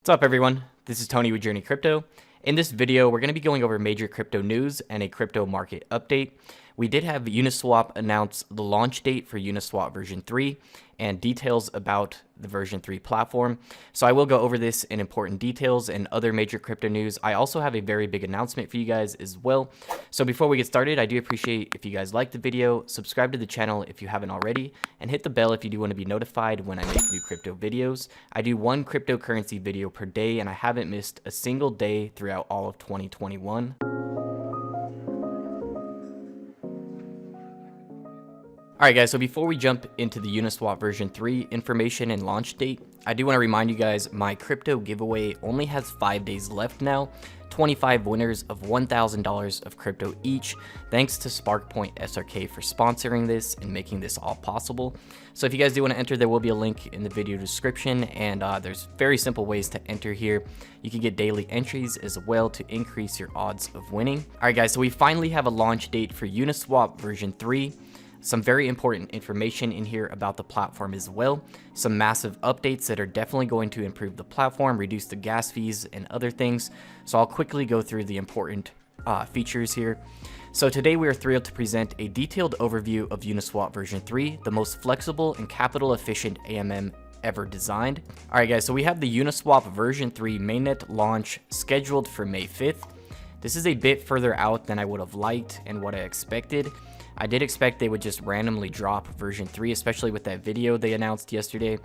What's up, everyone? This is Tony with JRNYcrypto. In this video, we're going to be going over major crypto news and a crypto market update. We did have Uniswap announce the launch date for Uniswap version 3 and details about the version 3 platform. So I will go over this in important details and other major crypto news. I also have a very big announcement for you guys as well. So before we get started, I do appreciate if you guys like the video, subscribe to the channel if you haven't already, and hit the bell if you do want to be notified when I make new crypto videos. I do one cryptocurrency video per day, and I haven't missed a single day throughout all of 2021. Alright guys, so before we jump into the Uniswap version 3 information and launch date, I do want to remind you guys my crypto giveaway only has 5 days left now. 25 winners of $1,000 of crypto each. Thanks to SparkPoint SRK for sponsoring this and making this all possible. So if you guys do want to enter, there will be a link in the video description, and there's very simple ways to enter here. You can get daily entries as well to increase your odds of winning. Alright guys, so we finally have a launch date for Uniswap version 3. Some very important information in here about the platform as well. Some massive updates that are definitely going to improve the platform, reduce the gas fees, and other things. So I'll quickly go through the important features here. So today we are thrilled to present a detailed overview of Uniswap version 3, the most flexible and capital efficient AMM ever designed. Alright guys, so we have the Uniswap version 3 mainnet launch scheduled for May 5th. This is a bit further out than I would have liked and what I expected. I did expect they would just randomly drop version 3, especially with that video they announced yesterday.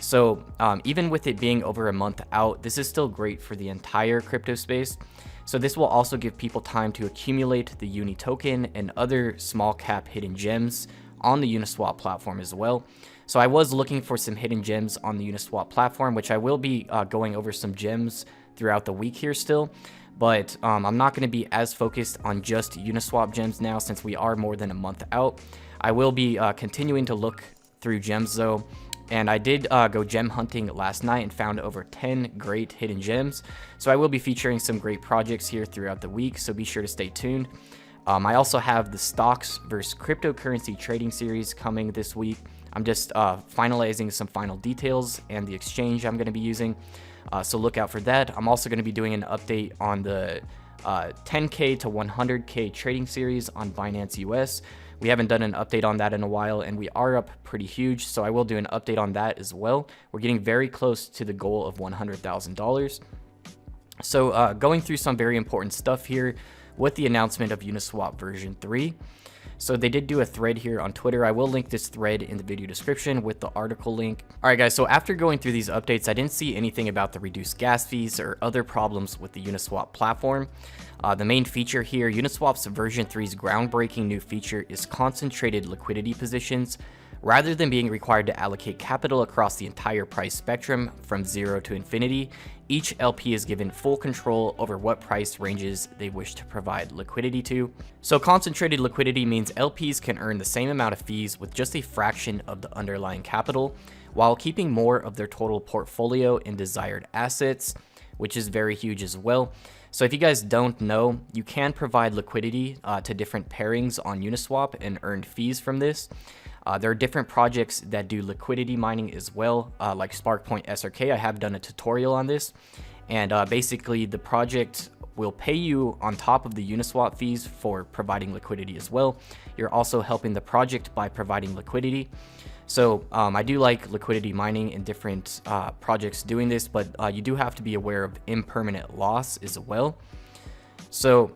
So even with it being over a month out, this is still great for the entire crypto space. So this will also give people time to accumulate the Uni token and other small cap hidden gems on the Uniswap platform as well. So I was looking for some hidden gems on the Uniswap platform, which I will be going over some gems throughout the week here still. But I'm not going to be as focused on just Uniswap gems now since we are more than a month out. I will be continuing to look through gems though, and I did go gem hunting last night and found over 10 great hidden gems. So I will be featuring some great projects here throughout the week, so be sure to stay tuned. I also have the stocks versus cryptocurrency trading series coming this week. I'm just finalizing some final details and the exchange I'm going to be using. So look out for that. I'm also going to be doing an update on the 10K to 100K trading series on Binance US. We haven't done an update on that in a while, and we are up pretty huge, so I will do an update on that as well. We're getting very close to the goal of $100,000. So going through some very important stuff here with the announcement of Uniswap version 3. So they did do a thread here on Twitter. I will link this thread in the video description with the article link. Alright guys, so after going through these updates, I didn't see anything about the reduced gas fees or other problems with the Uniswap platform. The main feature here, Uniswap's version 3's groundbreaking new feature is concentrated liquidity positions. Rather than being required to allocate capital across the entire price spectrum from 0 to infinity, each LP is given full control over what price ranges they wish to provide liquidity to. So concentrated liquidity means LPs can earn the same amount of fees with just a fraction of the underlying capital, while keeping more of their total portfolio in desired assets, which is very huge as well. So if you guys don't know, you can provide liquidity to different pairings on Uniswap and earn fees from this. There are different projects that do liquidity mining as well, like SparkPoint SRK. I have done a tutorial on this, and basically the project will pay you on top of the Uniswap fees for providing liquidity as well. You're also helping the project by providing liquidity. So I do like liquidity mining in different projects doing this, but you do have to be aware of impermanent loss as well. So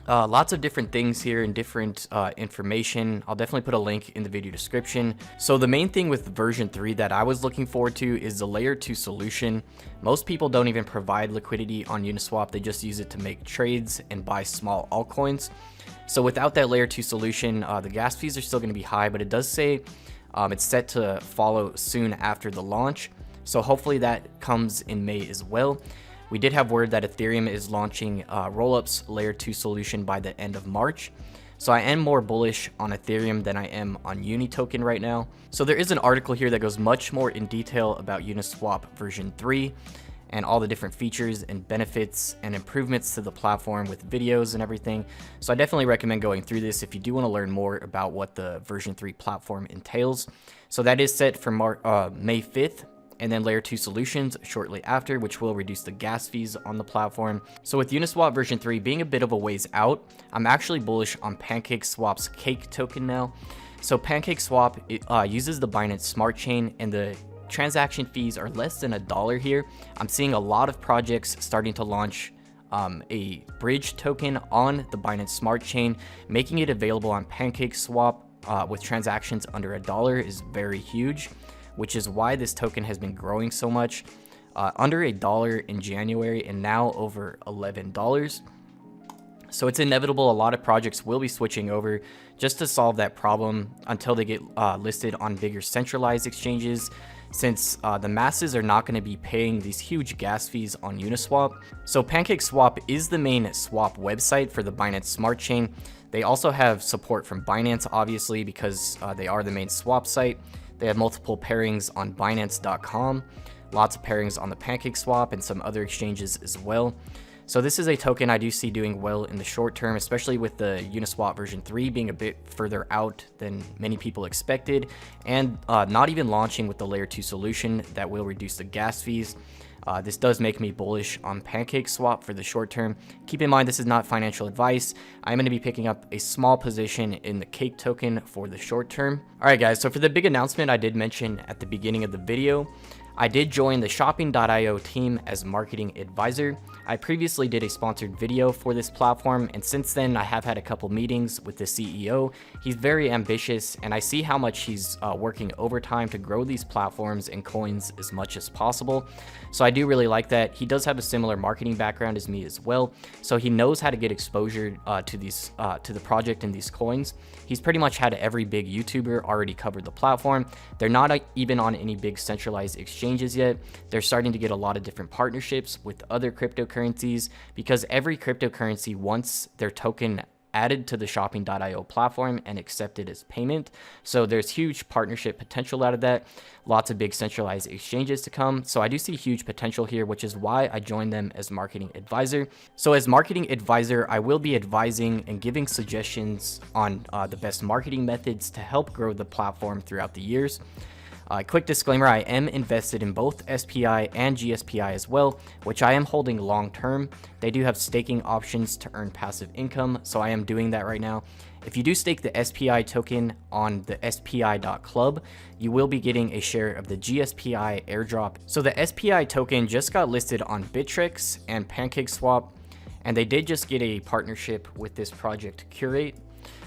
lots of different things here and different information. I'll definitely put a link in the video description. So the main thing with version 3 that I was looking forward to is the layer 2 solution. Most people don't even provide liquidity on Uniswap. They just use it to make trades and buy small altcoins. So without that layer 2 solution, the gas fees are still going to be high, but it does say it's set to follow soon after the launch. So hopefully that comes in May as well. We did have word that Ethereum is launching Rollups Layer 2 solution by the end of March. So I am more bullish on Ethereum than I am on Uni token right now. So there is an article here that goes much more in detail about Uniswap version 3 and all the different features and benefits and improvements to the platform with videos and everything. So I definitely recommend going through this if you do want to learn more about what the version 3 platform entails. So that is set for May 5th. and then layer 2 solutions shortly after, which will reduce the gas fees on the platform. So with Uniswap version 3 being a bit of a ways out, I'm actually bullish on PancakeSwap's Cake token now. So PancakeSwap uses the Binance Smart Chain, and the transaction fees are less than $1 here. I'm seeing a lot of projects starting to launch a bridge token on the Binance Smart Chain. Making it available on PancakeSwap with transactions under $1 is very huge, which is why this token has been growing so much. Under $1 in January and now over $11. So it's inevitable a lot of projects will be switching over just to solve that problem until they get listed on bigger centralized exchanges, since the masses are not going to be paying these huge gas fees on Uniswap. So PancakeSwap is the main swap website for the Binance Smart Chain. They also have support from Binance, obviously, because they are the main swap site. They have multiple pairings on Binance.com, lots of pairings on the PancakeSwap and some other exchanges as well. So this is a token I do see doing well in the short term, especially with the Uniswap version 3 being a bit further out than many people expected, and not even launching with the layer 2 solution that will reduce the gas fees. This does make me bullish on PancakeSwap for the short term. Keep in mind, this is not financial advice. I'm going to be picking up a small position in the Cake token for the short term. All right, guys, so for the big announcement I did mention at the beginning of the video, I did join the Shopping.io team as marketing advisor. I previously did a sponsored video for this platform, and since then I have had a couple meetings with the CEO. He's very ambitious, and I see how much he's working overtime to grow these platforms and coins as much as possible. So I do really like that. He does have a similar marketing background as me as well, so he knows how to get exposure to the project and these coins. He's pretty much had every big YouTuber already cover the platform. They're not even on any big centralized exchanges yet. They're starting to get a lot of different partnerships with other cryptocurrencies, because every cryptocurrency wants their token added to the Shopping.io platform and accepted as payment. So there's huge partnership potential out of that. Lots of big centralized exchanges to come. So I do see huge potential here, which is why I joined them as marketing advisor. So as marketing advisor, I will be advising and giving suggestions on the best marketing methods to help grow the platform throughout the years. Quick disclaimer, I am invested in both SPI and GSPI as well, which I am holding long term. They do have staking options to earn passive income, so I am doing that right now. If you do stake the SPI token on the SPI.club, you will be getting a share of the GSPI airdrop. So the SPI token just got listed on Bittrex and PancakeSwap, and they did just get a partnership with this project Curate.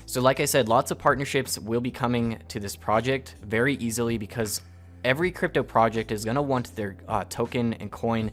So like I said, lots of partnerships will be coming to this project very easily, because every crypto project is going to want their token and coin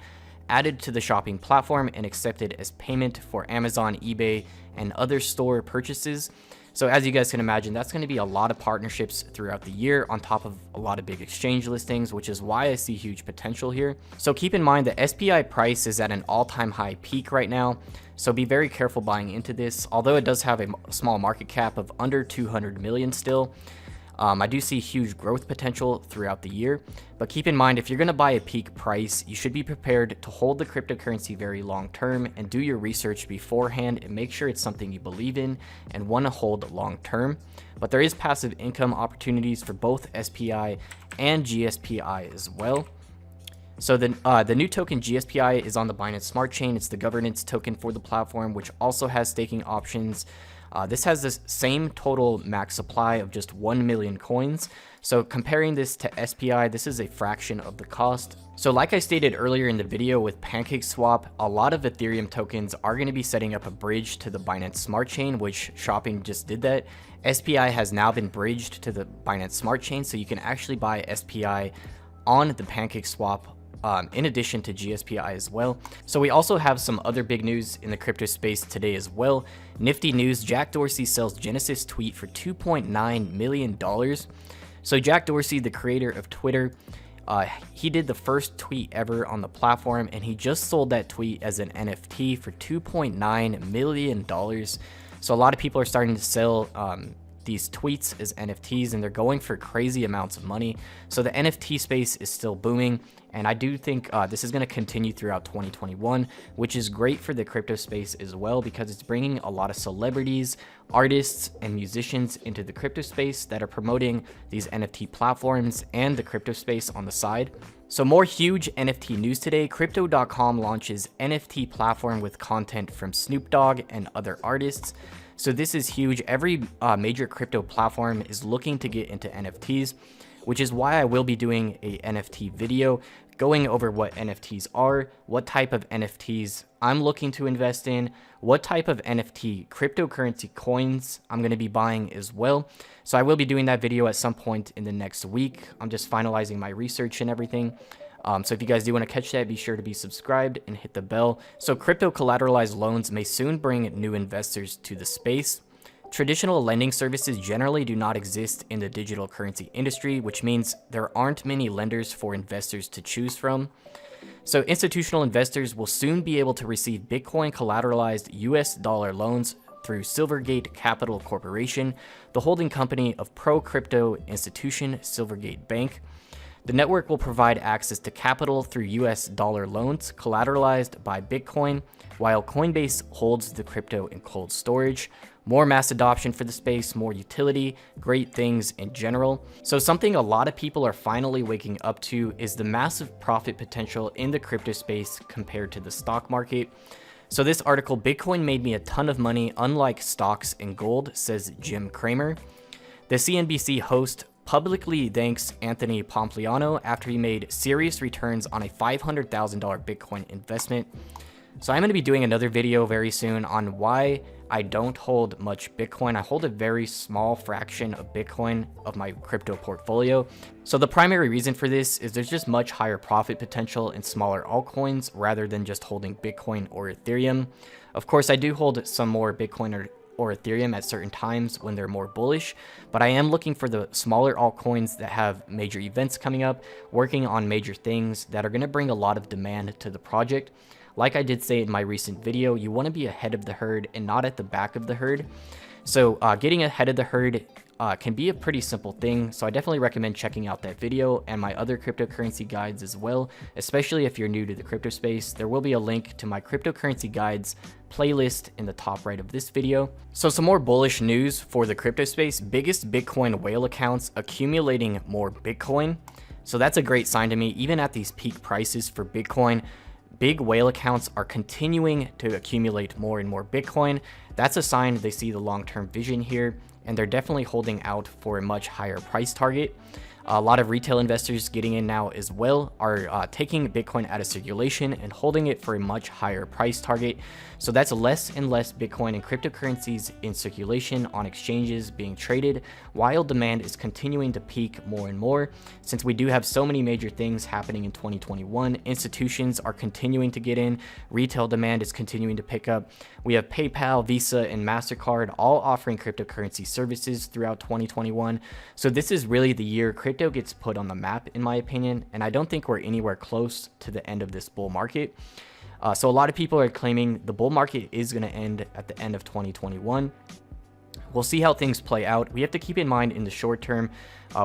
added to the shopping platform and accepted as payment for Amazon, eBay, and other store purchases. So as you guys can imagine, that's going to be a lot of partnerships throughout the year on top of a lot of big exchange listings, which is why I see huge potential here. So keep in mind the SPI price is at an all-time high peak right now. So be very careful buying into this. Although it does have a small market cap of under 200 million still, I do see huge growth potential throughout the year. But keep in mind, if you're going to buy a peak price, you should be prepared to hold the cryptocurrency very long term and do your research beforehand and make sure it's something you believe in and want to hold long term. But there is passive income opportunities for both SPI and GSPI as well. So the new token GSPI is on the Binance Smart Chain. It's the governance token for the platform, which also has staking options. This has the same total max supply of just 1 million coins. So comparing this to SPI, this is a fraction of the cost. So like I stated earlier in the video with PancakeSwap, a lot of Ethereum tokens are going to be setting up a bridge to the Binance Smart Chain, which Shopping just did that. SPI has now been bridged to the Binance Smart Chain, so you can actually buy SPI on the PancakeSwap in addition to GSPI as well. So we also have some other big news in the crypto space today as well. Nifty news, Jack Dorsey sells Genesis tweet for $2.9 million. So Jack Dorsey, the creator of Twitter, he did the first tweet ever on the platform, and he just sold that tweet as an NFT for $2.9 million. So a lot of people are starting to sell these tweets as NFTs, and they're going for crazy amounts of money. So the NFT space is still booming, and I do think this is going to continue throughout 2021, which is great for the crypto space as well, because it's bringing a lot of celebrities, artists, and musicians into the crypto space that are promoting these NFT platforms and the crypto space on the side. So more huge NFT news today. Crypto.com launches NFT platform with content from Snoop Dogg and other artists. So this is huge. Every major crypto platform is looking to get into NFTs, which is why I will be doing a NFT video going over what NFTs are, what type of NFTs I'm looking to invest in, what type of NFT cryptocurrency coins I'm going to be buying as well. So I will be doing that video at some point in the next week. I'm just finalizing my research and everything. So if you guys do want to catch that, be sure to be subscribed and hit the bell. So crypto-collateralized loans may soon bring new investors to the space. Traditional lending services generally do not exist in the digital currency industry, which means there aren't many lenders for investors to choose from. So institutional investors will soon be able to receive Bitcoin collateralized US dollar loans through Silvergate Capital Corporation, the holding company of pro-crypto institution Silvergate Bank. The network will provide access to capital through US dollar loans collateralized by Bitcoin, while Coinbase holds the crypto in cold storage. More mass adoption for the space, more utility, great things in general. So something a lot of people are finally waking up to is the massive profit potential in the crypto space compared to the stock market. So this article, Bitcoin made me a ton of money unlike stocks and gold, says Jim Cramer. The CNBC host publicly thanks Anthony Pompliano after he made serious returns on a $500,000 Bitcoin investment. So I'm going to be doing another video very soon on why I don't hold much Bitcoin. I hold a very small fraction of Bitcoin of my crypto portfolio. So the primary reason for this is there's just much higher profit potential in smaller altcoins rather than just holding Bitcoin or Ethereum. Of course, I do hold some more Bitcoin or Ethereum at certain times when they're more bullish, but I am looking for the smaller altcoins that have major events coming up, working on major things that are going to bring a lot of demand to the project. Like I did say in my recent video, you want to be ahead of the herd and not at the back of the herd. So getting ahead of the herd can be a pretty simple thing. So I definitely recommend checking out that video and my other cryptocurrency guides as well, especially if you're new to the crypto space. There will be a link to my cryptocurrency guides playlist in the top right of this video. So some more bullish news for the crypto space. Biggest Bitcoin whale accounts accumulating more Bitcoin. So that's a great sign to me. Even at these peak prices for Bitcoin, big whale accounts are continuing to accumulate more and more Bitcoin. That's a sign they see the long-term vision here, and they're definitely holding out for a much higher price target. A lot of retail investors getting in now as well are taking Bitcoin out of circulation and holding it for a much higher price target. So that's less and less Bitcoin and cryptocurrencies in circulation on exchanges being traded, while demand is continuing to peak more and more. Since we do have so many major things happening in 2021, institutions are continuing to get in, retail demand is continuing to pick up. We have PayPal, Visa, and MasterCard all offering cryptocurrency services throughout 2021. So this is really the year crypto gets put on the map, in my opinion, and I don't think we're anywhere close to the end of this bull market. So a lot of people are claiming the bull market is going to end at the end of 2021. We'll see how things play out. We have to keep in mind in the short term,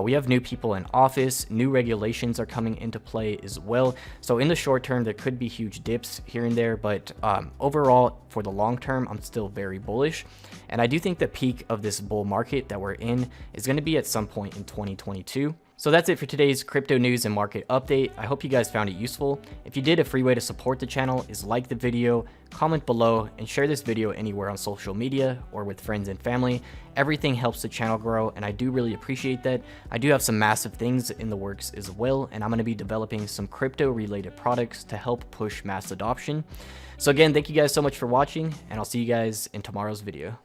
we have new people in office, new regulations are coming into play as well. So in the short term, there could be huge dips here and there, but overall, for the long term, I'm still very bullish. And I do think the peak of this bull market that we're in is going to be at some point in 2022. So that's it for today's crypto news and market update. I hope you guys found it useful. If you did, a free way to support the channel is like the video, comment below, and share this video anywhere on social media or with friends and family. Everything helps the channel grow, and I do really appreciate that. I do have some massive things in the works as well, and I'm going to be developing some crypto related products to help push mass adoption. So again, thank you guys so much for watching, and I'll see you guys in tomorrow's video.